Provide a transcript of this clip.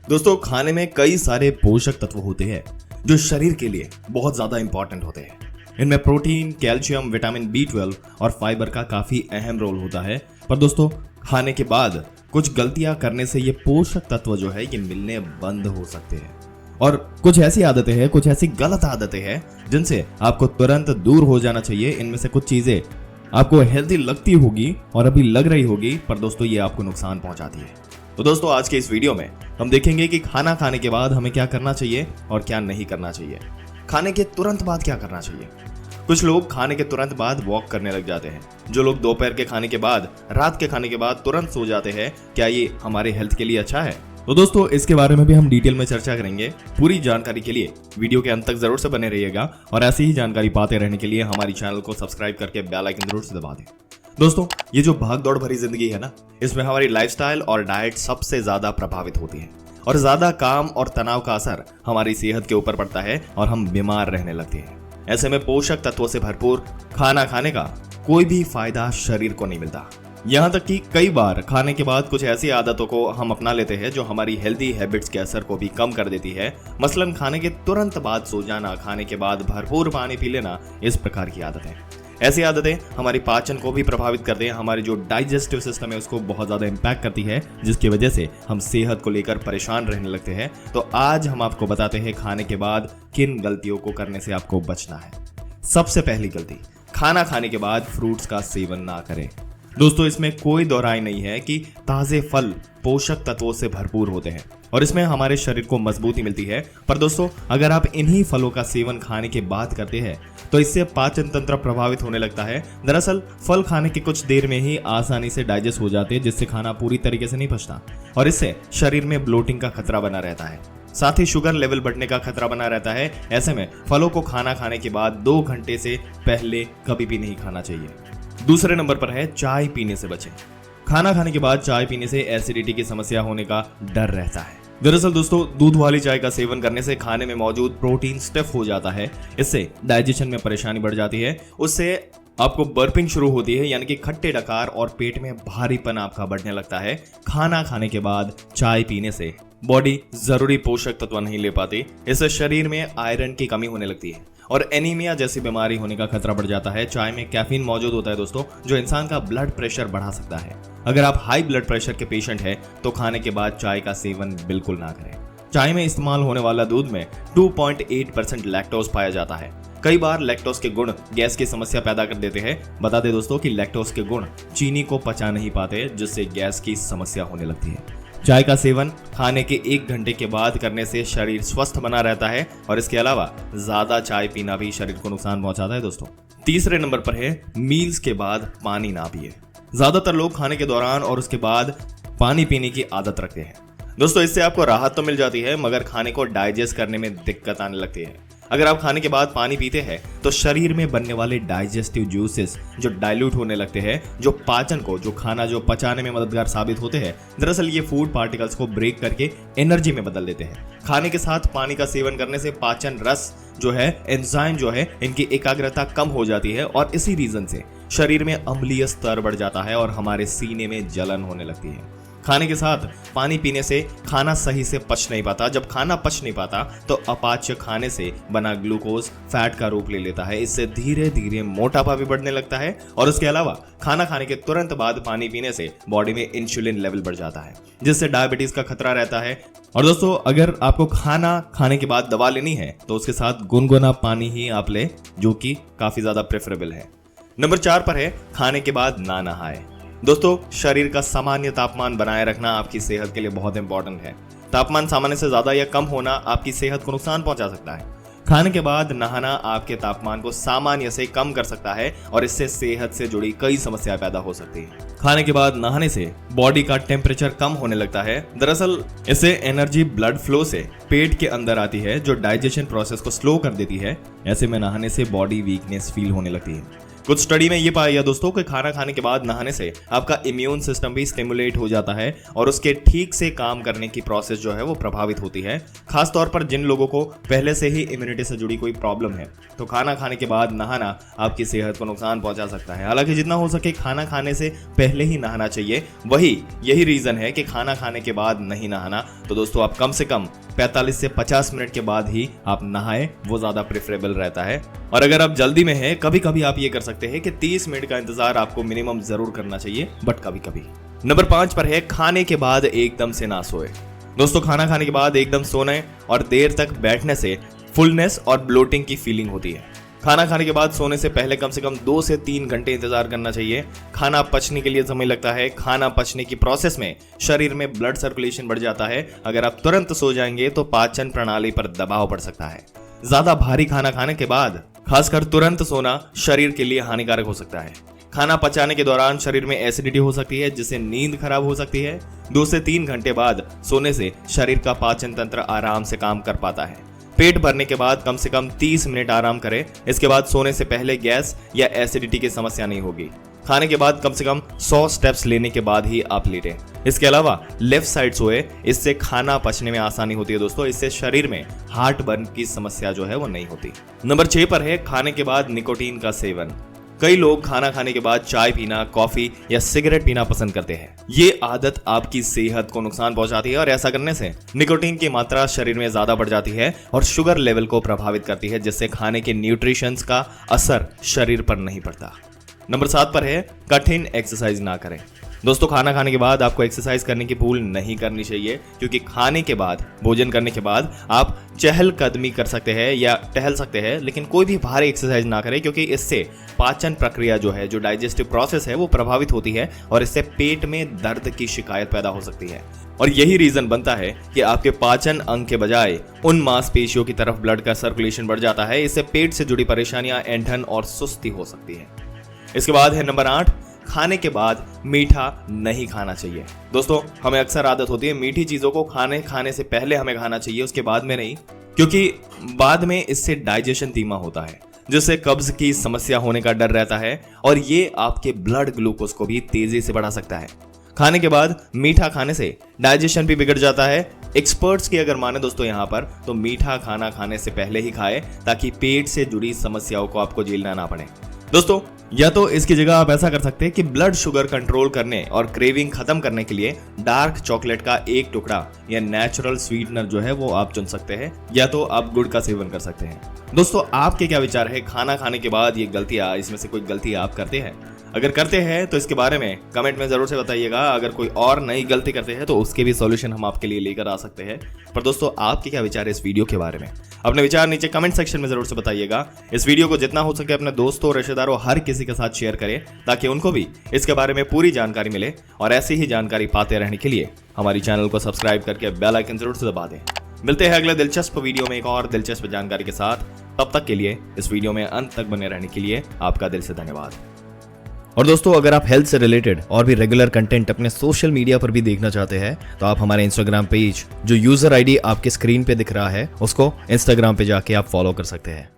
दोस्तों, खाने में कई सारे पोषक तत्व होते हैं जो शरीर के लिए बहुत ज्यादा इंपॉर्टेंट होते हैं। इनमें प्रोटीन, कैल्शियम, विटामिन B12 और फाइबर का काफी अहम रोल होता है। पर दोस्तों, खाने के बाद कुछ गलतियां करने से ये पोषक तत्व जो है ये मिलने बंद हो सकते हैं। और कुछ ऐसी आदतें हैं, कुछ ऐसी गलत आदतें हैं जिनसे आपको तुरंत दूर हो जाना चाहिए। इनमें से कुछ चीजें आपको हेल्दी लगती होगी और अभी लग रही होगी, पर दोस्तों ये आपको नुकसान पहुंचाती है। तो दोस्तों, आज के इस वीडियो में हम देखेंगे कि खाना खाने के बाद हमें क्या करना चाहिए और क्या नहीं करना चाहिए। खाने के तुरंत बाद क्या करना चाहिए। कुछ लोग खाने के तुरंत बाद वॉक करने लग जाते हैं। जो लोग दोपहर के खाने के बाद, रात के खाने के बाद तुरंत सो जाते हैं, क्या ये हमारे हेल्थ के लिए अच्छा है? तो दोस्तों, इसके बारे में भी हम डिटेल में चर्चा करेंगे। पूरी जानकारी के लिए वीडियो के अंत तक जरूर से बने रहिएगा और ऐसी ही जानकारी पाते रहने के लिए हमारी चैनल को सब्सक्राइब करके बेल आइकन जरूर से दबा दें। दोस्तों, ये जो भाग दौड़ भरी जिंदगी है ना, इसमें हमारी लाइफस्टाइल और डाइट सबसे ज्यादा प्रभावित होती है और ज्यादा काम और तनाव का असर हमारी सेहत के ऊपर पड़ता है और हम बीमार रहने लगते हैं। ऐसे में पोषक तत्वों से भरपूर खाना खाने का कोई भी फायदा शरीर को नहीं मिलता। यहाँ तक कि कई बार खाने के बाद कुछ ऐसी आदतों को हम अपना लेते हैं जो हमारी हेल्दी हैबिट्स के असर को भी कम कर देती है। मसलन खाने के तुरंत बाद सो जाना, खाने के बाद भरपूर पानी पी लेना, इस प्रकार की आदतें। ऐसी आदतें हमारी पाचन को भी प्रभावित करते हैं। हमारी जो डाइजेस्टिव सिस्टम है उसको बहुत ज्यादा इंपैक्ट करती है, जिसकी वजह से हम सेहत को लेकर परेशान रहने लगते हैं। तो आज हम आपको बताते हैं खाने के बाद किन गलतियों को करने से आपको बचना है। सबसे पहली गलती, खाना खाने के बाद फ्रूट्स का सेवन ना करें। दोस्तों, इसमें कोई दोहराई नहीं है कि ताजे फल पोषक तत्वों से भरपूर होते हैं और इसमें हमारे शरीर को मजबूती मिलती है। पर दोस्तों, अगर आप इन्हीं फलों का सेवन खाने के बाद करते हैं तो इससे पाचन तंत्र प्रभावित होने लगता है। दरअसल फल खाने के कुछ देर में ही आसानी से डाइजेस्ट हो जाते हैं, जिससे खाना पूरी तरीके से नहीं पचता और इससे शरीर में ब्लोटिंग का खतरा बना रहता है। साथ ही शुगर लेवल बढ़ने का खतरा बना रहता है। ऐसे में फलों को खाना खाने के बाद 2 घंटे से पहले कभी भी नहीं खाना चाहिए। दूसरे नंबर पर है चाय पीने से बचें। खाना खाने के बाद चाय पीने से एसिडिटी की समस्या होने का डर रहता है। दरअसल दोस्तों, दूध वाली चाय का सेवन करने से खाने में मौजूद प्रोटीन स्टिफ हो जाता है। इससे डाइजेशन में परेशानी बढ़ जाती है। उससे आपको बर्पिंग शुरू होती है, यानी कि खट्टे डकार और पेट में भारीपन आपका बढ़ने लगता है। खाना खाने के बाद चाय पीने से बॉडी जरूरी पोषक तत्व नहीं ले पाती। इससे शरीर में आयरन की कमी होने लगती है और एनीमिया जैसी बीमारी होने का खतरा बढ़ जाता है। चाय में कैफीन मौजूद होता है दोस्तों, जो इंसान का ब्लड प्रेशर बढ़ा सकता है। अगर आप हाई ब्लड प्रेशर के पेशेंट हैं तो खाने के बाद चाय का सेवन बिल्कुल ना करें। चाय में इस्तेमाल होने वाला दूध में 2.8% लैक्टोज पाया जाता है। कई बार लैक्टोज के गुण गैस की समस्या पैदा कर देते हैं। बता दें दोस्तों कि लैक्टोज के गुण चीनी को पचा नहीं पाते, जिससे गैस की समस्या होने लगती है। चाय का सेवन खाने के 1 घंटे के बाद करने से शरीर स्वस्थ बना रहता है और इसके अलावा ज्यादा चाय पीना भी शरीर को नुकसान पहुंचाता है दोस्तों। तीसरे नंबर पर है मील्स के बाद पानी ना पिए। ज्यादातर लोग खाने के दौरान और उसके बाद पानी पीने की आदत रखते हैं। दोस्तों, इससे आपको राहत तो मिल जाती है, मगर खाने को डाइजेस्ट करने में दिक्कत आने लगती है। अगर आप खाने के बाद पानी पीते हैं तो शरीर में बनने वाले डाइजेस्टिव जूसेस जो डाइल्यूट होने लगते हैं, जो पाचन को, जो खाना जो पचाने में मददगार साबित होते हैं। दरअसल ये फूड पार्टिकल्स को ब्रेक करके एनर्जी में बदल देते हैं। खाने के साथ पानी का सेवन करने से पाचन रस जो है, एंजाइम जो है, इनकी एकाग्रता कम हो जाती है और इसी रीजन से शरीर में अम्लीय स्तर बढ़ जाता है और हमारे सीने में जलन होने लगती है। खाने के साथ पानी पीने से खाना सही से पच नहीं पाता। जब खाना पच नहीं पाता तो अपाच्य खाने से बना ग्लूकोज फैट का रूप ले लेता है। इससे धीरे धीरे मोटापा भी बढ़ने लगता है और उसके अलावा खाना खाने के तुरंत बाद पानी पीने से बॉडी में इंसुलिन लेवल बढ़ जाता है, जिससे डायबिटीज का खतरा रहता है। और दोस्तों, अगर आपको खाना खाने के बाद दवा लेनी है तो उसके साथ गुनगुना पानी ही आप ले, जो कि काफी ज्यादा प्रेफरेबल है। नंबर 4 पर है खाने के बाद ना नहाए। दोस्तों, शरीर का सामान्य तापमान बनाए रखना आपकी सेहत के लिए बहुत इंपॉर्टेंट है। तापमान सामान्य से ज्यादा या कम होना आपकी सेहत को नुकसान पहुंचा सकता है। खाने के बाद नहाना आपके तापमान को सामान्य से कम कर सकता है और इससे सेहत से जुड़ी कई समस्याएं पैदा हो सकती हैं। खाने के बाद नहाने से बॉडी का टेम्परेचर कम होने लगता है। दरअसल इससे एनर्जी ब्लड फ्लो से पेट के अंदर आती है, जो डाइजेशन प्रोसेस को स्लो कर देती है। ऐसे में नहाने से बॉडी वीकनेस फील होने लगती है। कुछ स्टडी में ये पाया गया दोस्तों कि खाना खाने के बाद नहाने से आपका इम्यून सिस्टम भी स्टिमुलेट हो जाता है और उसके ठीक से काम करने की प्रोसेस जो है वो प्रभावित होती है। खास तौर पर जिन लोगों को पहले से ही इम्यूनिटी से जुड़ी कोई प्रॉब्लम है तो खाना खाने के बाद नहाना आपकी सेहत को नुकसान पहुंचा सकता है। हालांकि जितना हो सके खाना खाने से पहले ही नहाना चाहिए, यही रीजन है कि खाना खाने के बाद नहीं नहाना। तो दोस्तों आप कम से कम 45 से 50 मिनट के बाद ही आप नहाएं, वो ज्यादा प्रेफरेबल रहता है। और अगर आप जल्दी में हैं, कभी कभी आप ये कर सकते हैं कि 30 मिनट का इंतजार आपको मिनिमम जरूर करना चाहिए, बट कभी कभी। नंबर 5 पर है खाने के बाद एकदम से ना सोए। दोस्तों खाना खाने के बाद एकदम सोने और देर तक बैठने से फुलनेस और ब्लोटिंग की फीलिंग होती है। खाना खाने के बाद सोने से पहले कम से कम 2 से 3 घंटे इंतजार करना चाहिए। खाना पचने के लिए समय लगता है। खाना पचने की प्रोसेस में शरीर में ब्लड सर्कुलेशन बढ़ जाता है। अगर आप तुरंत सो जाएंगे तो पाचन प्रणाली पर दबाव पड़ सकता है। ज्यादा भारी खाना खाने के बाद खासकर तुरंत सोना शरीर के लिए हानिकारक हो सकता है। खाना पचाने के दौरान शरीर में एसिडिटी हो सकती है, जिससे नींद खराब हो सकती है। 2 से 3 घंटे बाद सोने से शरीर का पाचन तंत्र आराम से काम कर पाता है। पेट भरने के बाद कम से कम 30 मिनट आराम करें। इसके बाद सोने से पहले गैस या एसिडिटी की समस्या नहीं होगी। खाने के बाद कम से कम 100 स्टेप्स लेने के बाद ही आप लेटें। इसके अलावा लेफ्ट साइड सोए, इससे खाना पचने में आसानी होती है दोस्तों। इससे शरीर में हार्ट बर्न की समस्या जो है वो नहीं होती। नंबर 6 पर है खाने के बाद निकोटीन का सेवन। कई लोग खाना खाने के बाद चाय पीना, कॉफी या सिगरेट पीना पसंद करते हैं। ये आदत आपकी सेहत को नुकसान पहुंचाती है और ऐसा करने से निकोटीन की मात्रा शरीर में ज्यादा बढ़ जाती है और शुगर लेवल को प्रभावित करती है, जिससे खाने के न्यूट्रिशंस का असर शरीर पर नहीं पड़ता। नंबर 7 पर है कठिन एक्सरसाइज ना करें। दोस्तों खाना खाने के बाद आपको एक्सरसाइज करने की भूल नहीं करनी चाहिए, क्योंकि खाने के बाद, भोजन करने के बाद आप चहलकदमी कर सकते हैं या टहल सकते हैं, लेकिन कोई भी भारी एक्सरसाइज ना करें, क्योंकि इससे पाचन प्रक्रिया जो है, जो डाइजेस्टिव प्रोसेस है, वो प्रभावित होती है और इससे पेट में दर्द की शिकायत पैदा हो सकती है। और यही रीजन बनता है कि आपके पाचन अंग के बजाय उन मांसपेशियों की तरफ ब्लड का सर्कुलेशन बढ़ जाता है। इससे पेट से जुड़ी परेशानियां, ऐंठन और सुस्ती हो सकती है। इसके बाद है नंबर 8, खाने के बाद मीठा नहीं खाना चाहिए। दोस्तों हमें अक्सर आदत होती है मीठी चीजों को खाने से पहले हमें खाना चाहिए, उसके बाद में नहीं, क्योंकि बाद में इससे डाइजेशन धीमा होता है, जिससे कब्ज की समस्या होने का डर रहता है और ये आपके ब्लड ग्लूकोज को भी तेजी से बढ़ा सकता है। खाने के बाद मीठा खाने से डाइजेशन भी बिगड़ जाता है। एक्सपर्ट्स की अगर माने दोस्तों यहाँ पर, तो मीठा खाना खाने से पहले ही खाएं, ताकि पेट से जुड़ी समस्याओं को आपको झेलना ना पड़े। दोस्तों या तो इसकी जगह आप ऐसा कर सकते हैं कि ब्लड शुगर कंट्रोल करने और क्रेविंग खत्म करने के लिए डार्क चॉकलेट का एक टुकड़ा या नेचुरल स्वीटनर जो है वो आप चुन सकते हैं, या तो आप गुड़ का सेवन कर सकते हैं। दोस्तों आपके क्या विचार है खाना खाने के बाद ये गलतियां, इसमें से कोई गलती आप करते हैं? अगर करते हैं तो इसके बारे में कमेंट में जरूर से बताइएगा। अगर कोई और नई गलती करते हैं तो उसके भी सॉल्यूशन हम आपके लिए लेकर आ सकते हैं। पर दोस्तों आपके क्या विचार है इस वीडियो के बारे में? अपने विचार नीचे कमेंट सेक्शन में जरूर से बताइएगा। इस वीडियो को जितना हो सके अपने दोस्तों, रिश्तेदारों, हर किसी के साथ शेयर करें, ताकि उनको भी इसके बारे में पूरी जानकारी मिले। और ऐसी ही जानकारी पाते रहने के लिए हमारी चैनल को सब्सक्राइब करके बेल आइकन जरूर से दबा दें। मिलते हैं अगले दिलचस्प वीडियो में एक और दिलचस्प जानकारी के साथ। तब तक के लिए इस वीडियो में अंत तक बने रहने के लिए आपका दिल से धन्यवाद। और दोस्तों अगर आप हेल्थ से रिलेटेड और भी रेगुलर कंटेंट अपने सोशल मीडिया पर भी देखना चाहते हैं, तो आप हमारे इंस्टाग्राम पेज, जो यूजर आईडी आपके स्क्रीन पे दिख रहा है, उसको इंस्टाग्राम पे जाके आप फॉलो कर सकते हैं।